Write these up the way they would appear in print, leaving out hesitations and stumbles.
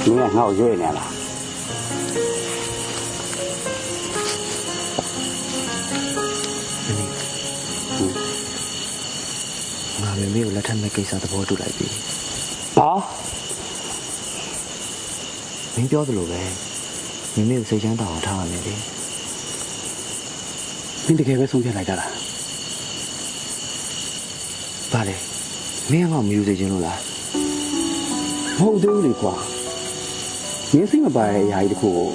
你也好热呢啦。没有来他们给啥的包住来比。啊？没标的路呗，你没有谁想到他那里。你这个送钱来着了？爸嘞，没想到没有谁进路了。ဟုတ်သေးလေကွာမင်းစိတ်မပါတဲ့အရာကြီးတခုကို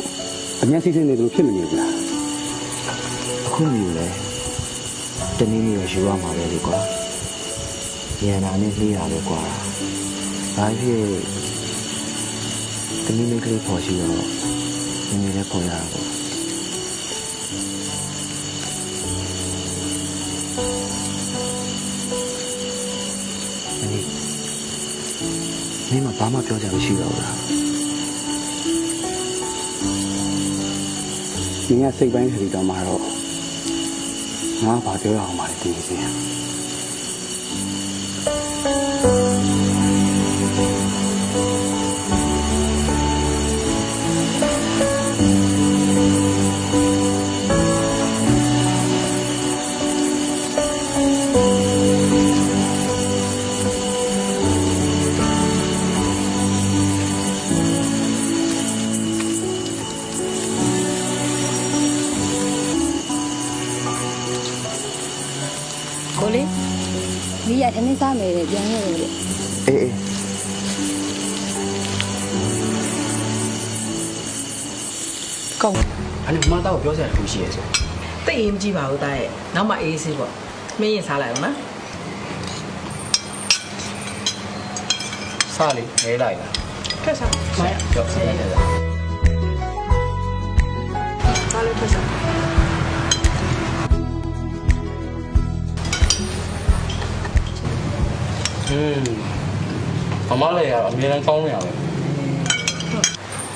အများစိတ်စိတ်နေလို့ဖြစ်မနေဘူးလားအခုမယူလဲတနည်းနည်းရယူရမှာပဲလေကွာဉာဏ်နာနဲ့လေးရပဲကွာဘာဖြစ်တနည်းနည်းကလေးပေါ်ရှိတော့နည်းနည်းလေးပေါ်ရတာပေါ့မင်းမဘာမှပြောကြမရှိတော့ဘူးလားမင်းကစိတ်ပိုင်းခရီးတော်မှာတော့ငါဘာပြောရအောင်မလဲဒီစင်းကိုလေးမိရထမင်းစားမယ်လေပြန်ရတယ်လေအေးကောင်းအဲ့ဒီမတော့ပြောစရာတခုရှိရဲ့ဆိုတိတ်ရင်မကြည့်ပါဘူးတားရဲ့နောက်မှအေးဆေးပေါ့မင်းရင်စားလိုက်အောင်နော်စားလေခဲလိုက်လားခက်စားမရကြောက်စရာလည်းစားလို့ခက်စားမမလည်းရတော့အများကြီးကောင်းနေရပဲ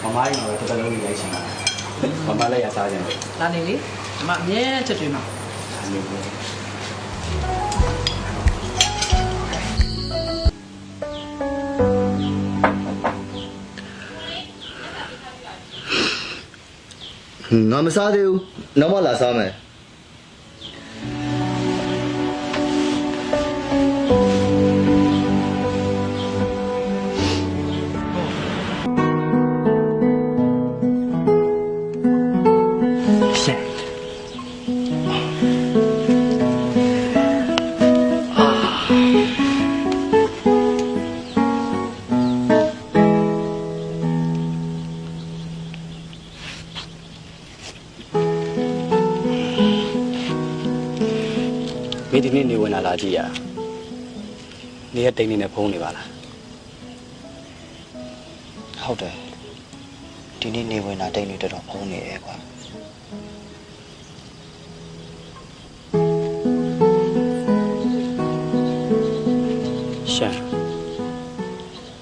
မမကြီးကတော့တော်တော်လေးရိုက်ချင်တာမမလည်းရစားကြတယ်လာနေလေအမအမြဲချက်တွေမှာငါမစားသေးဘူးနောက်မှလာစားမယ်မင်းဒီနေ့နေဝင်လာကြည့်ရနေရတိန်နေနဲ့ဖုံးနေပါလားဟုတ်တယ်ဒီနေ့နေဝင်လာတိတ်နေတော်ဖုံးနေရဲကွာရှမ်း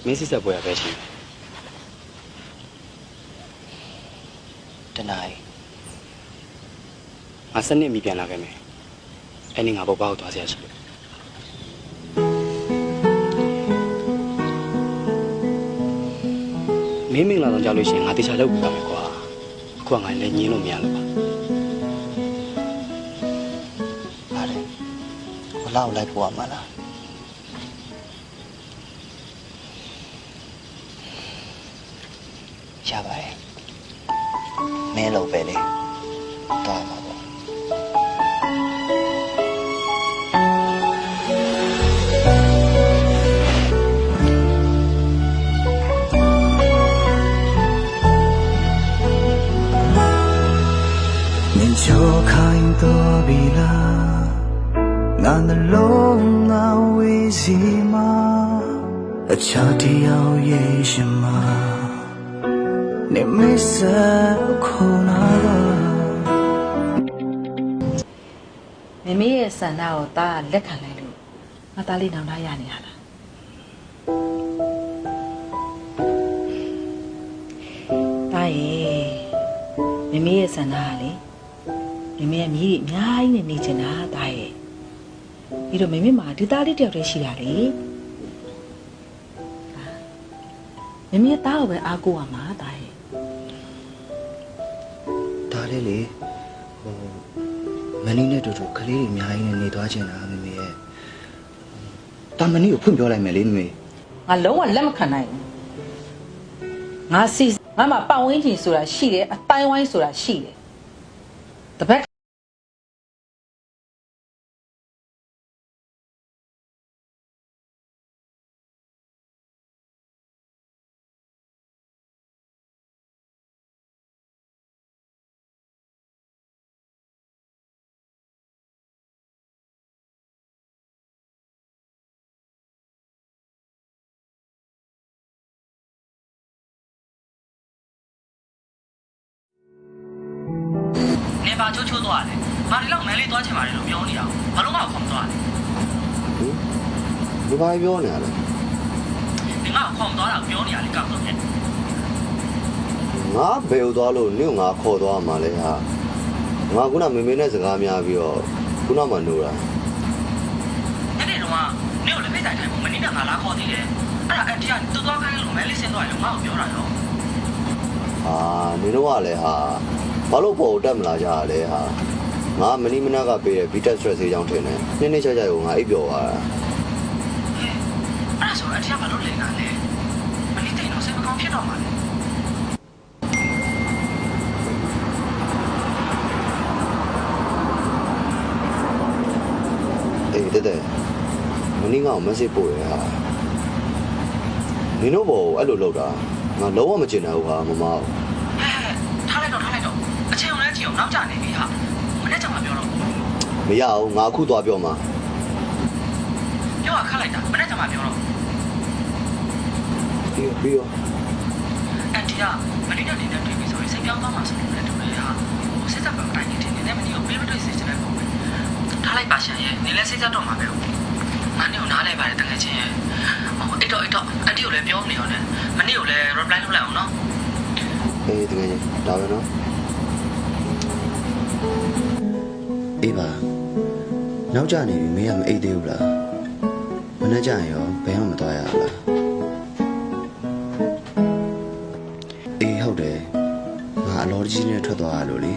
မင်းစစ်ဆက်ပွဲရပဲချင်းတနားငါစနစ်မိပြန်လာခဲ့မယ်အဲ့ဒီငါဘောပေါက်သွားစရာရှိတယ်မင်းမင်လာတော့ကြောက်လို့ရှိရင်ငါတေချာလုပ်ပြပါမယ်ကွာအခုကငါလည်းညင်းလို့မရလို့ပါပါတယ်ဘလောက်လိုက်ပို့ရမှာလားရပါတယ်မင်းလုပ်ပဲလေတော့မှာပေါ့就看多比啦，俺的龙啊为什么？恰地要也什么？你没事可那个？မမေရဲ့ဆန္ဒကိုတားလက်ခံလိုက်လို့ငါသားလေးနောင်တရနေရလားတားရဲ့မမေရဲ့ဆန္ဒကလေမမေရဲ့မြည်အများကြီးနဲ့နေချင်တာတားရဲ့ပြီးတော့မမေမှာဒီသားလေးတယောက်တည်းရှိတာလေ မမေရဲ့သားကိုပဲအားကိုးရမှာတာရဲ့ ဒါလေးလေမနီနဲ့တူတူကလေးတွေအများကြီးနဲ့နေသွားချင်တာမမေရဲ့တာမနီကိုဖွင့်ပြောလိုက်မယ်လေမမေ ငါလုံးဝလက်မခံနိုင်ဘူးငါစီငါမှာပတ်ဝန်းကျင်ဆိုတာရှိတယ်အတိုင်းဝိုင်းဆိုတာရှိတယ်တပတ်နေပါချိုးချိုးသွားတယ်။ငါဒီလောက်မန်းလေးသွားချင်ပါတယ်လို့ပြောနေအောင်။ဘာလို့ငါ့ကိုခေါ်မသွားလဲ ဒီဘာပြောနေရလဲ ။ဒီငါ့ကိုခေါ်မသွားတာပြောနေရလေကောက်တော့ဖြစ် ငါဘယ်ကိုသွားလို့နင့်ငါခေါ်သွားမှာလဲဟာငါခုနမေမေနဲ့စကားများပြီးတော့ခုနမှနိုးတာ ။အဲ့ဒီတော့ကနေကိုလည်းဖိတ်တိုင်ထိုင်ဖို့မင်းနဲ့ငါလာခေါ်သေးတယ်။အဲ့ဒါအတီးကတူသွားခိုင်းလို့မန်းလေးဆင်းသွားတယ်လို့ငါ့ကိုပြောတာရော ဟာနင်တို့ကလည်းဟာဘာလို့ပေါ်တက်မလာကြရလဲဟာငါမနီမနာကပေးတဲ့ Vita Stress ဆေးကြောင့်ထင်တယ်နေ့နေ့ချာချာကိုငါအိပ်ပျော်သွားတာ ။အဲ့ဒါဆိုအတီးကဘာလို့လိန်တာလဲ။မင်းတိတ်တော့စိတ်မကောင်းဖြစ်တော့မှာလေ အေးတဲ့မနီကောင် message ပို့ရဟာနင်တို့ဘောအဲ့လိုလုပ်တာငါလုံးဝမကျင်တယ်ဟုတ်ဟာမမ ။ဟဲ့ထားလိုက်တော့အချိန်အောင်လဲကြည့်အောင်နောက်ကျနေပြီဟာ။မနေ့ကမှပြောတော့ မရအောင်ငါအခုသွားပြောမှာ ပြောခတ်လိုက်တာမနေ့ကမှပြောတော့ ပြီးရော အတီးကမနေ့ကနေနဲ့တွေ့ပြီဆိုရင်စိတ်ပြောင်းသွားမှာဆိုလို့လည်းတူတယ်ဟာ။ဟိုစစ်တပ်ကအတိုင်းနေနေမနေ့ကပေးမတွေ့စေချင်တဲ့ပုံပဲ။ထားလိုက်ပါရှင်ရဲ့နေလဲစိတ်သက်တော့မှာပဲ။မနေ့ကနားလဲပါတယ်တကယ်ချင်းရဲ့။ဟိုအိတ်တော့အတီးကိုလည်းပြောနေရောနဲ့မနေ့ကလည်း reply လုပ်လိုက်အောင်နော် အေးတကယ်ဒါပဲနော် အေးပါနောက်ကျနေပြီမင်းကမအိတ်သေးဘူးလားမနေ့ကျရင်ရောဘယ်မှမသွားရဘူးလားအေးဟုတ်တယ်ငါအလော်ကြီးနဲ့ထွက်သွားရလို့လေ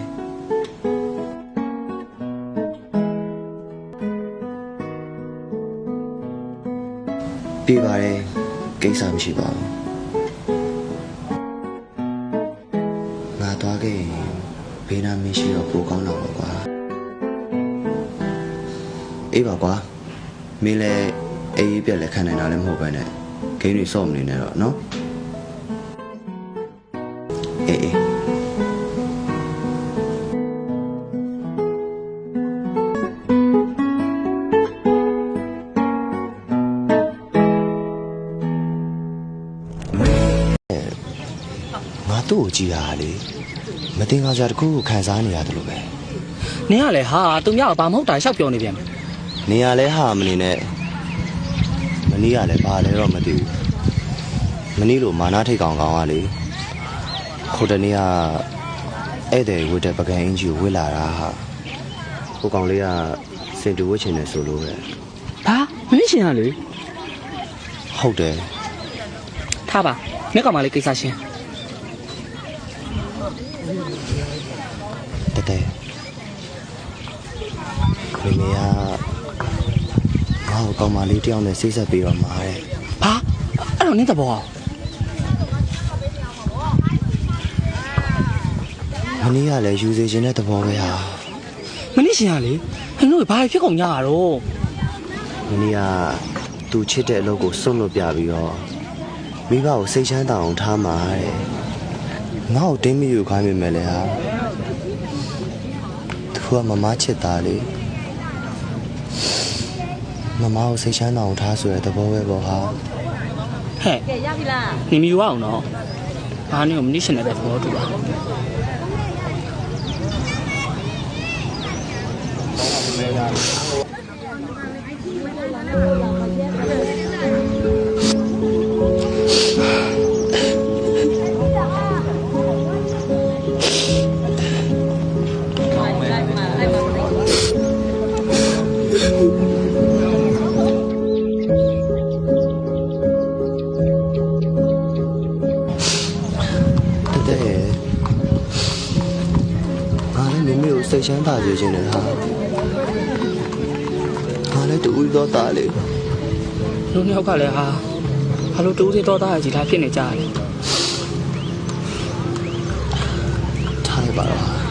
ပြေးပါတယ်ကိစ္စမရှိပါဘူးငါသွားခဲ့ရင်ဘေးနားမင်းရှိတော့ပိုကောင်းတော့ပါကွာအေးပါကွာမင်းလည်းအေးပြက်လည်းခံနိုင်တာလည်းမဟုတ်ပဲနဲ့ဂိမ်းတွေစော့မနေနဲ့တော့နော်အေးငါသူ့ကိုကြည့်ရတာလေမတင်ကားကြတစ်ခုကိုခံစားနေရတယ်လို့ပဲ ။နင်ကလည်းဟာသူမြောက်ဘာမဟုတ်တာရှောက်ပြောနေပြန်မယ် နေရလဲဟာမနေနဲ့မနီးရလဲဘာလဲတော့မသိဘူးမနီးလို့မာနာထိတ်ကောင်ကလေခိုတနေ့ကဧည့်သည်ဝတ်တဲ့ပကံအင်ကြီးကိုဝတ်လာတာဟာဟိုကောင်လေးကစင်တူဝတ်ချင်တယ်ဆိုလို့ပဲ ။ဘာမင်းရှင်ကလေ ဟုတ်တယ် ထားပါမြက်ကမှလေးကိစ္စရှင်း တဲ့မေမေကငါ့ကိုကောင်မလေးတယောက်နဲ့စိတ်ဆက်ပြီးတော့မှာတဲ့ ။ဘာအဲ့တော့နင်းတဘော မနီးကလည်းယူစေခြင်းတဲ့သဘောပဲဟာ မင်းရှင်ကလေဟင်းတို့ဘာဖြစ်ကုန်ကြတာတော့ မနီးကသူချစ်တဲ့အလုပ်ကိုစွန့်လွတ်ပြပြီးတော့မိဘကိုစိတ်ချမ်းသာအောင်ထားမှာတဲ့ငါ့ကိုတင်းမီယူခိုင်းမိမယ်လေဟာသူကမမချစ်တာလေမမကိုစိတ်ချမ်းသာအောင်ထားဆိုတဲ့သဘောပဲပေါ့ဟာ ဟဲ့ရပြီလားနေမီယူအောင်နော်ဘာနင်းကိုမင်းရှင်တဲ့သဘောတူပါ မ ချမ်းသာစေခြင်းနဲ့ဟာလည်းတူဦးတော့တားလေ လူနှစ်ယောက်ကလည်းဟာဘာလို့တူးသေးတော့တာကြီးလားဖြစ်နေကြတယ် ထားလိုက်ပါတော့